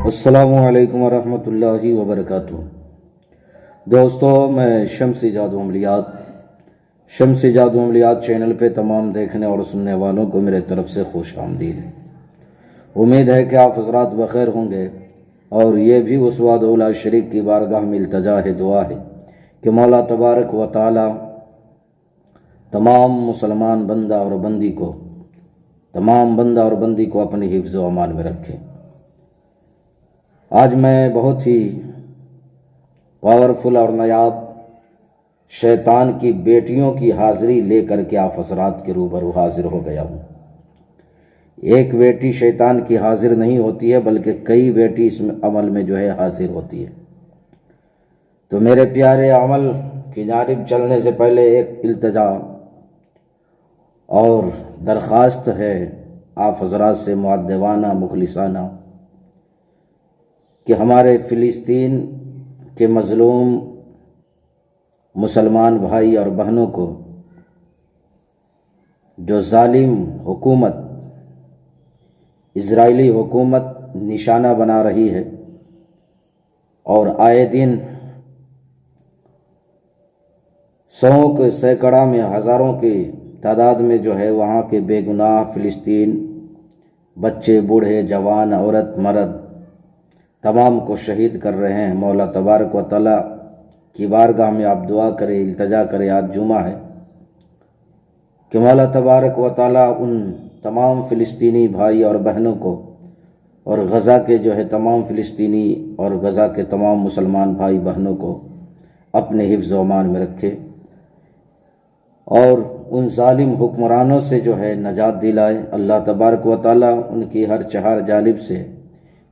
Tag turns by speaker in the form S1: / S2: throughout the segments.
S1: السلام علیکم ورحمۃ اللہ وبرکاتہ۔ دوستو، میں شمس جادو عملیات چینل پہ تمام دیکھنے اور سننے والوں کو میرے طرف سے خوش آمدید ہے۔ امید ہے کہ آپ حضرات بخیر ہوں گے، اور یہ بھی اس وعد اولا شریک کی بارگاہ میں التجا ہے، دعا ہے کہ مولا تبارک و تعالی تمام مسلمان بندہ اور بندی کو اپنی حفظ و امان میں رکھے۔ آج میں بہت ہی پاورفل اور نایاب شیطان کی بیٹیوں کی حاضری لے کر کے آپ حضرات کے روبرو حاضر ہو گیا ہوں۔ ایک بیٹی شیطان کی حاضر نہیں ہوتی ہے، بلکہ کئی بیٹی اس عمل میں حاضر ہوتی ہے۔ تو میرے پیارے، عمل کی جانب چلنے سے پہلے ایک التجا اور درخواست ہے آپ حضرات سے، مؤدبانہ مخلصانہ، کہ ہمارے فلسطین کے مظلوم مسلمان بھائی اور بہنوں کو جو ظالم حکومت، اسرائیلی حکومت نشانہ بنا رہی ہے، اور آئے دن سووں کے سینکڑا میں، ہزاروں کی تعداد میں وہاں کے بے گناہ فلسطین، بچے، بوڑھے، جوان، عورت، مرد، تمام کو شہید کر رہے ہیں۔ مولا تبارک و تعالی کی بارگاہ میں آپ دعا کریں، التجا کریں۔ آج جمعہ ہے کہ مولا تبارک و تعالی ان تمام فلسطینی بھائی اور بہنوں کو، اور غزہ کے تمام فلسطینی اور غزہ کے تمام مسلمان بھائی بہنوں کو اپنے حفظ و امان میں رکھے، اور ان ظالم حکمرانوں سے نجات دلائے۔ اللہ تبارک و تعالی ان کی ہر چہار جانب سے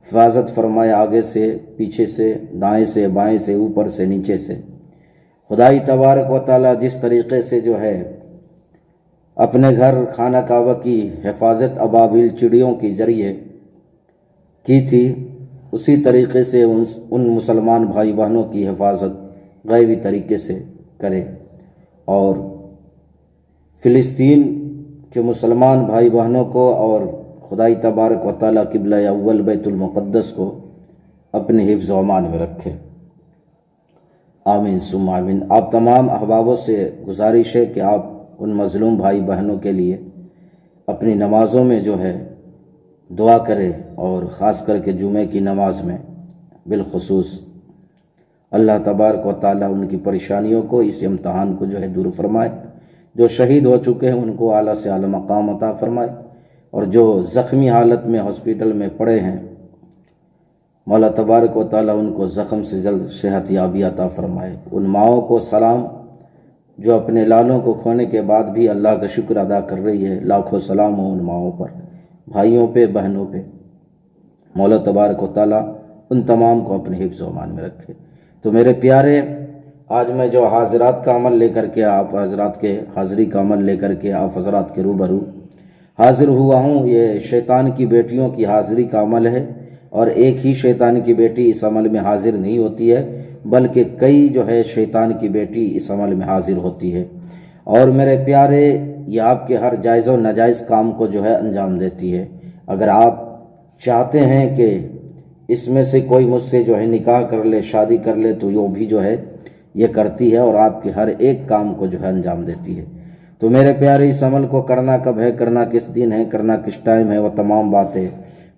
S1: حفاظت فرمائے، آگے سے، پیچھے سے، دائیں سے، بائیں سے، اوپر سے، نیچے سے۔ خدائی تبارک و تعالی جس طریقے سے اپنے گھر خانہ کعبہ کی حفاظت ابابیل چڑیوں کے ذریعے کی تھی، اسی طریقے سے ان مسلمان بھائی بہنوں کی حفاظت غیبی طریقے سے کرے، اور فلسطین کے مسلمان بھائی بہنوں کو اور خدائی تبارک و تعالی قبلہ اول بیت المقدس کو اپنے حفظ و امان میں رکھے۔ آمین ثم آمین۔ آپ تمام احبابوں سے گزارش ہے کہ آپ ان مظلوم بھائی بہنوں کے لیے اپنی نمازوں میں دعا کریں، اور خاص کر کے جمعے کی نماز میں بالخصوص اللہ تبارک و تعالی ان کی پریشانیوں کو، اس امتحان کو دور فرمائے۔ جو شہید ہو چکے ہیں ان کو اعلیٰ سے اعلیٰ مقام عطا فرمائے، اور جو زخمی حالت میں ہاسپیٹل میں پڑے ہیں، مولا تبارک و تعالی ان کو زخم سے جلد صحت یابی عطا فرمائے۔ ان ماؤں کو سلام جو اپنے لالوں کو کھونے کے بعد بھی اللہ کا شکر ادا کر رہی ہے، لاکھوں سلام ہوں ان ماؤں پر، بھائیوں پہ، بہنوں پہ۔ مولا تبارک و تعالی ان تمام کو اپنے حفظ و امان میں رکھے۔ تو میرے پیارے، آج میں جو حاضرات کا عمل لے کر کے، آپ حضرات کے حاضری کا عمل لے کر کے آپ حضرات کے روبرو حاضر ہوا ہوں، یہ شیطان کی بیٹیوں کی حاضری کا عمل ہے۔ اور ایک ہی شیطان کی بیٹی اس عمل میں حاضر نہیں ہوتی ہے، بلکہ کئی شیطان کی بیٹی اس عمل میں حاضر ہوتی ہے، اور میرے پیارے، یہ آپ کے ہر جائز و ناجائز کام کو انجام دیتی ہے۔ اگر آپ چاہتے ہیں کہ اس میں سے کوئی مجھ سے نکاح کر لے، شادی کر لے، تو وہ بھی یہ کرتی ہے، اور آپ کے ہر ایک کام کو انجام دیتی ہے۔ تو میرے پیارے، اس عمل کو کرنا کب ہے، کرنا کس دن ہے، کرنا کس ٹائم ہے، وہ تمام باتیں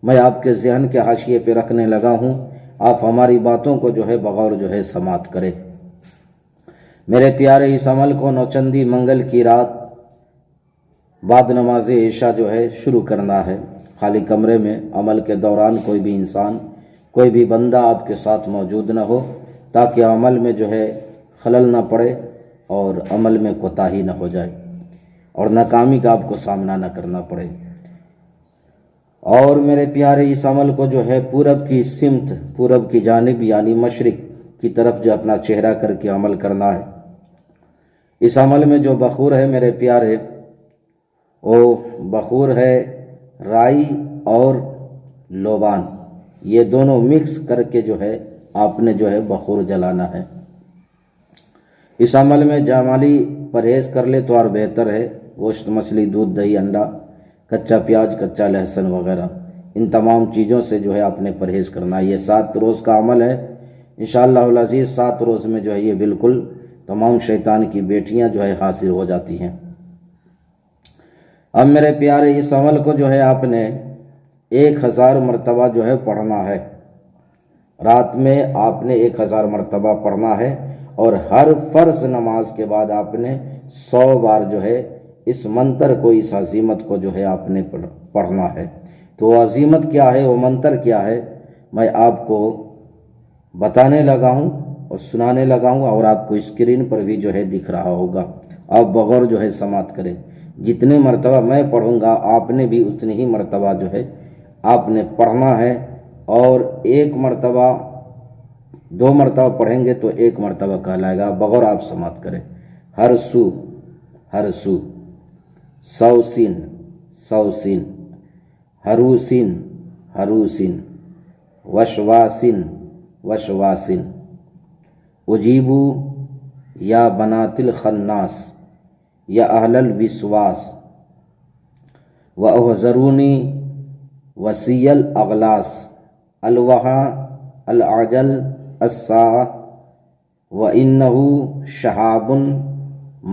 S1: میں آپ کے ذہن کے حاشیے پہ رکھنے لگا ہوں۔ آپ ہماری باتوں کو بغور سماعت کریں۔ میرے پیارے، اس عمل کو نوچندی منگل کی رات بعد نماز عشاء شروع کرنا ہے۔ خالی کمرے میں عمل کے دوران کوئی بھی انسان، کوئی بھی بندہ آپ کے ساتھ موجود نہ ہو، تاکہ عمل میں خلل نہ پڑے اور عمل میں کوتاہی نہ ہو جائے، اور ناکامی کا آپ کو سامنا نہ کرنا پڑے۔ اور میرے پیارے، اس عمل کو پورب کی سمت، پورب کی جانب یعنی مشرق کی طرف اپنا چہرہ کر کے عمل کرنا ہے۔ اس عمل میں جو بخور ہے میرے پیارے، وہ بخور ہے رائی اور لوبان، یہ دونوں مکس کر کے آپ نے بخور جلانا ہے۔ اس عمل میں جمالی پرہیز کر لے تو اور بہتر ہے۔ گوشت، مچھلی، دودھ، دہی، انڈا، کچا پیاز، کچا لہسن وغیرہ ان تمام چیزوں سے جو ہے آپ نے پرہیز کرنا ہے۔ یہ 7 روز کا عمل ہے، انشاءاللہ العزیز 7 روز میں جو ہے یہ بالکل تمام شیطان کی بیٹیاں جو ہے حاضر ہو جاتی ہیں۔ اب میرے پیارے اس عمل کو جو ہے آپ نے 1000 مرتبہ جو ہے پڑھنا ہے، رات میں آپ نے 1000 مرتبہ پڑھنا ہے، اور ہر فرض نماز کے بعد آپ نے 100 بار جو ہے اس منتر کو، اس عظیمت کو جو ہے آپ نے پڑھنا ہے۔ تو وہ عظیمت کیا ہے، وہ منتر کیا ہے، میں آپ کو بتانے لگا ہوں اور سنانے لگا ہوں، اور آپ کو اسکرین پر بھی جو ہے دکھ رہا ہوگا۔ آپ بغور جو ہے سماعت کریں، جتنے مرتبہ میں پڑھوں گا آپ نے بھی اتنی ہی مرتبہ جو ہے آپ نے پڑھنا ہے، اور 1 مرتبہ 2 مرتبہ پڑھیں گے تو 1 مرتبہ کہلائے گا۔ بغور آپ سماعت کریں۔ ہر سو سوسین سوسین، ہروسین ہروسین، وشواسین وشواسین، اجیبو یا بنات الخناس یا اہل الوسواس، واحذرونی وسیع الاغلاس، الوہا العجل الساعہ، وانہ شہاب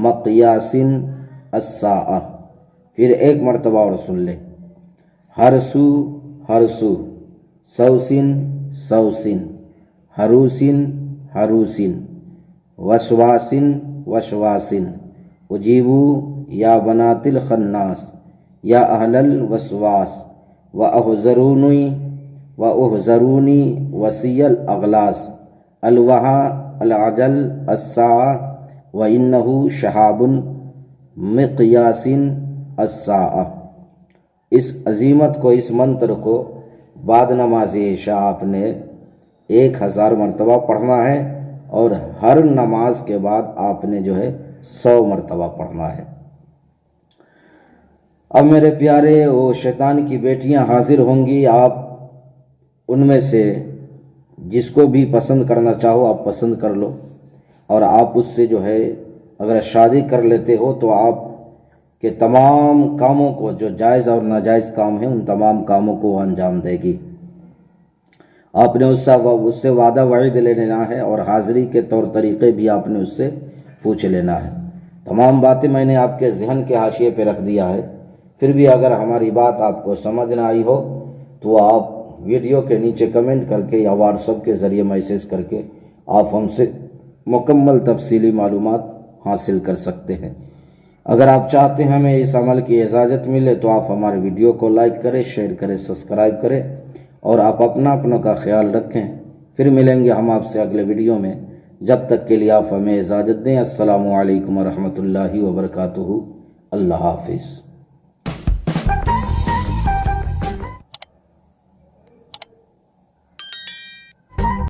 S1: مقیاس الساعہ۔ پھر 1 مرتبہ اور سن لیں۔ ہرسو سوسن سوسن، ہروسن ہروسن، وسواسن وسواسن، اجیبو یا بنات الخناس یا اہل الوسواس، واحذرونی وسیع الاغلاس، الوہا العجل الساعہ، وانہ شہاب مقیاس الساعہ۔ اس عظیمت کو، اس منتر کو بعد نماز عشاء آپ نے 1000 مرتبہ پڑھنا ہے، اور ہر نماز کے بعد آپ نے جو ہے 100 مرتبہ پڑھنا ہے۔ اب میرے پیارے وہ شیطان کی بیٹیاں حاضر ہوں گی، آپ ان میں سے جس کو بھی پسند کرنا چاہو آپ پسند کر لو، اور آپ اس سے جو ہے اگر شادی کر لیتے ہو تو آپ کے تمام کاموں کو، جو جائز اور ناجائز کام ہیں ان تمام کاموں کو وہ انجام دے گی۔ آپ نے اس سے وعدہ وعید لے لینا ہے، اور حاضری کے طور طریقے بھی آپ نے اس سے پوچھ لینا ہے۔ تمام باتیں میں نے آپ کے ذہن کے حاشیے پہ رکھ دیا ہے، پھر بھی اگر ہماری بات آپ کو سمجھ نہ آئی ہو تو آپ ویڈیو کے نیچے کمنٹ کر کے یا واٹس ایپ کے ذریعے میسیج کر کے آپ ہم سے مکمل تفصیلی معلومات حاصل کر سکتے ہیں۔ اگر آپ چاہتے ہیں ہمیں اس عمل کی اجازت ملے تو آپ ہمارے ویڈیو کو لائک کریں، شیئر کریں، سبسکرائب کریں، اور آپ اپنا کا خیال رکھیں۔ پھر ملیں گے ہم آپ سے اگلے ویڈیو میں، جب تک کے لیے آپ ہمیں اجازت دیں۔ السلام علیکم ورحمۃ اللہ وبرکاتہ۔ اللہ حافظ۔